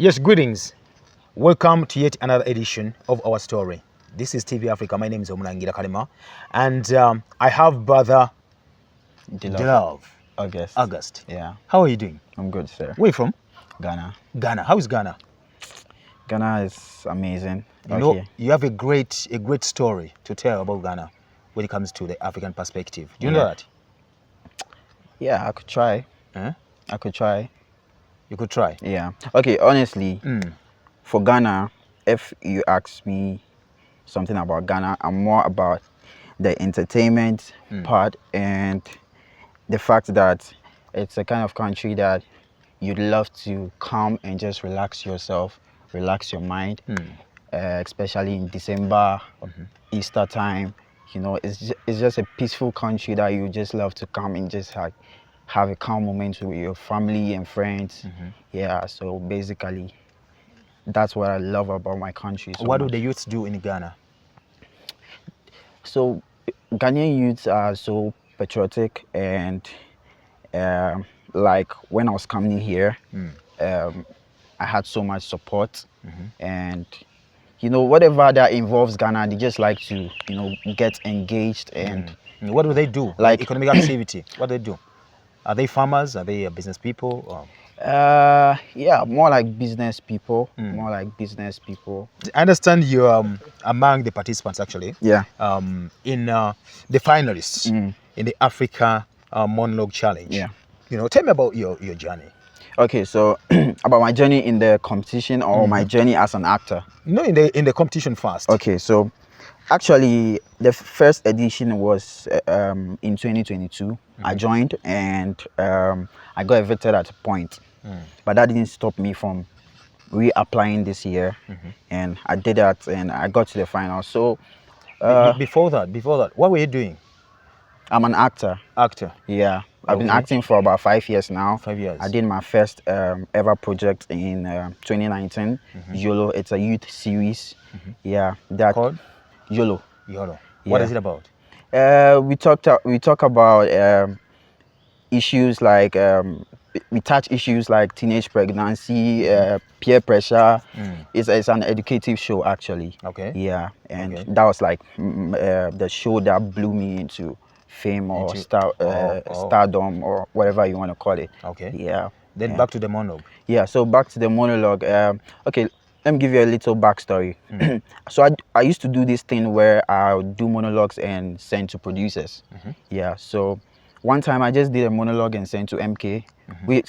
Yes, greetings. Welcome to yet another edition of our story. This is TV Africa. My name is Kalima, and I have brother Delove August. Yeah, How are you doing? I'm good, sir. Where are you from? Ghana. Ghana. How is Ghana? Ghana is amazing. You know, you have a great story to tell about Ghana when it comes to the African perspective. Do you know that? Yeah, I could try. Huh? I could try. You could try. Yeah. Okay, honestly, for Ghana, if you ask me something about Ghana, I'm more about the entertainment part and the fact that it's a kind of country that you'd love to come and just relax yourself, relax your mind, especially in December, Easter time. You know, it's just a peaceful country that you just love to come and just have a calm moment with your family and friends. Yeah, so basically, that's what I love about my country. What do the youths do in Ghana? So Ghanaian youths are so patriotic and like when I was coming here, I had so much support and you know, whatever that involves Ghana, they just like to, you know, get engaged and what do they do? Like economic activity. What do they do? Are they farmers? Are they business people? Or? Yeah, more like business people. More like business people. I understand you're among the participants actually. Yeah. In the finalists in the Africa Monologue Challenge. Yeah. You know, tell me about your journey. Okay, so about my journey in the competition or my journey as an actor? No, in the competition first. Okay, so actually the first edition was in 2022. I joined and I got evicted at a point, but that didn't stop me from reapplying this year, and I did that and I got to the final. So before that, what were you doing? I'm an actor. Actor. Yeah. I've been acting for about 5 years now. 5 years. I did my first ever project in 2019. YOLO. It's a youth series. Yeah. That called YOLO. YOLO. Yeah. What is it about? We talk about issues like we touch issues like teenage pregnancy, peer pressure. It's an educative show actually. Okay. Yeah, and that was like the show that blew me into fame or stardom or whatever you want to call it. Okay. Yeah. Then back to the monologue. Yeah. So back to the monologue. Okay. Let me give you a little backstory. So I used to do this thing where I would do monologues and send to producers. Yeah. So one time I just did a monologue and sent to MK,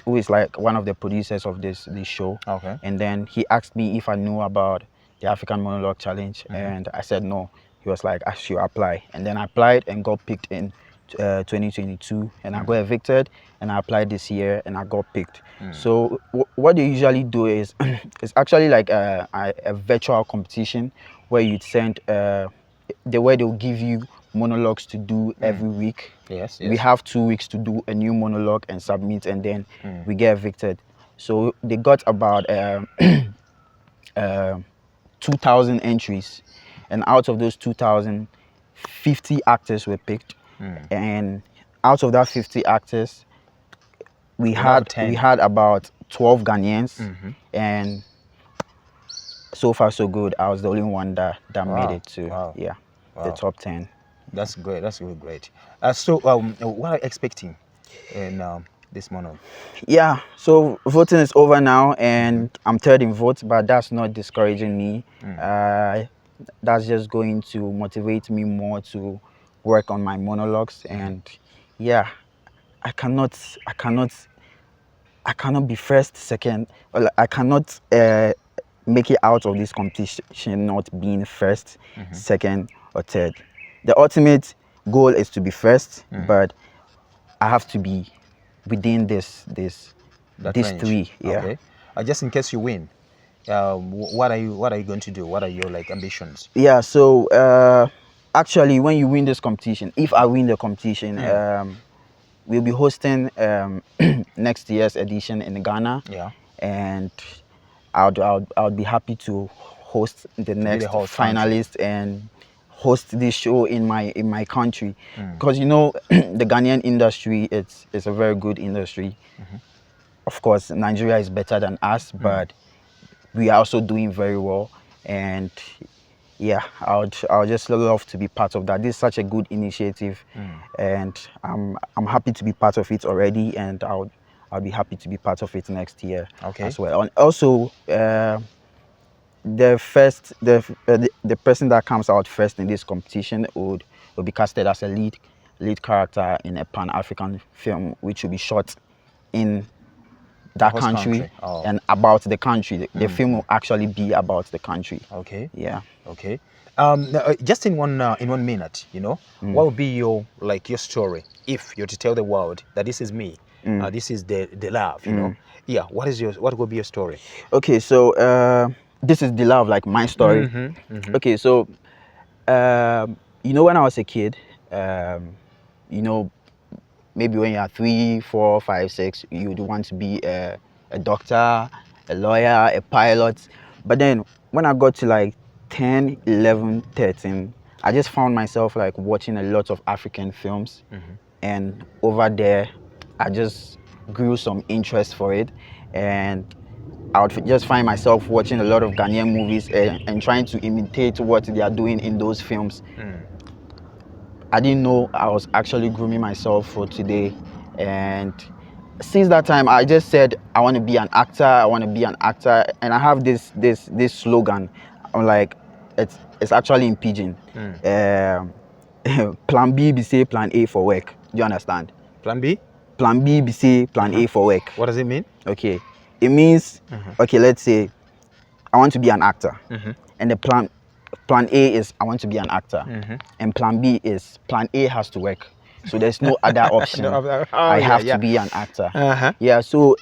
who is like one of the producers of this show. Okay. And then he asked me if I knew about the African Monologue Challenge, and I said no. He was like, I should apply. And then I applied and got picked in 2022, and I got evicted, and I applied this year and I got picked. So what they usually do is it's actually like a virtual competition where you'd send where they'll give you monologues to do every week. Yes. We have 2 weeks to do a new monologue and submit, and then we get evicted. So they got about 2,000 entries, and out of those 2,000, 50 actors were picked, and out of that 50 actors, we had about 12 Ghanaians, and so far so good. I was the only one that made it to the top 10. That's great. That's really great. So what are you expecting in this monologue? Yeah, so voting is over now and I'm third in vote, but that's not discouraging me. That's just going to motivate me more to work on my monologues, and yeah, I cannot be first, second, or I cannot make it out of this competition not being first, second or third. The ultimate goal is to be first, but I have to be within these range. three. Yeah. Okay. Just in case you win, what are you going to do? What are your ambitions? Yeah. So actually, when you win this competition, if I win the competition, we'll be hosting next year's edition in Ghana. Yeah. And I'll be happy to host the next finalist and host this show in my country, because you know the Ghanaian industry, it's a very good industry. Of course, Nigeria is better than us, but we are also doing very well. And yeah, I'll just love to be part of that. This is such a good initiative, and I'm happy to be part of it already, and I'll be happy to be part of it next year as well. And also, the person that comes out first in this competition will be casted as a lead character in a Pan-African film, which will be shot in that country. And about the country. The film will actually be about the country. Okay. Yeah. Okay. Just in one minute, you know, what would be your story if you're to tell the world that this is me, this is Delove, you know? Yeah. What would be your story? Okay. So this is Delove, like my story. Okay. So you know, when I was a kid, you know, maybe when you're 3, 4, 5, 6, you'd want to be a doctor, a lawyer, a pilot. But then when I got to like 10, 11, 13, I just found myself like watching a lot of African films. And over there, I just grew some interest for it. And I would just find myself watching a lot of Ghanaian movies and trying to imitate what they are doing in those films. I didn't know I was actually grooming myself for today. And since that time, I just said, I want to be an actor. I want to be an actor. And I have this slogan. I'm like, it's actually in pidgin. Plan B be say plan A for work. Do you understand? Plan B? Plan B be say plan A for work. What does it mean? Okay. It means, okay, let's say I want to be an actor. And the plan A is I want to be an actor, and plan B is plan A has to work. So there's no other option. I have to be an actor. Yeah. So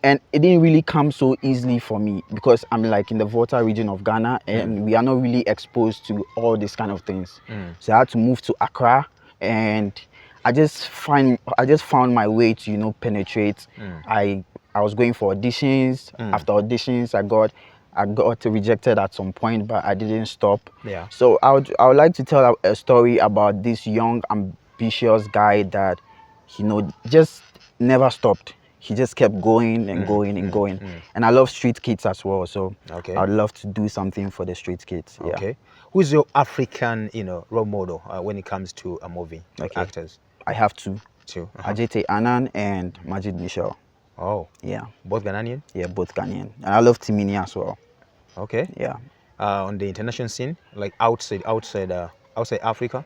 and it didn't really come so easily for me because I'm like in the Volta region of Ghana, and we are not really exposed to all these kind of things. So I had to move to Accra, and I just found my way to, you know, penetrate. I was going for auditions. After auditions, I got rejected at some point, but I didn't stop. Yeah. So I would like to tell a story about this young, ambitious guy that, you know, just never stopped. He just kept going and going and going. And I love street kids as well. So I'd love to do something for the street kids. Yeah. Okay. Who's your African, you know, role model when it comes to a movie, actors? I have two. Ajete Anan and Majid Michel. Oh. Yeah. Both Ghanaian? Yeah, both Ghanaian. And I love Timini as well. Okay. Yeah. On the international scene, like outside Africa?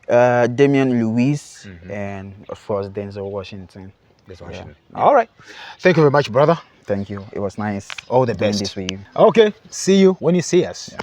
Damian Lewis and of course Denzel Washington. Yeah. All right. Thank you very much, brother. Thank you. It was nice. All the best. This with you. Okay. See you when you see us. Yeah.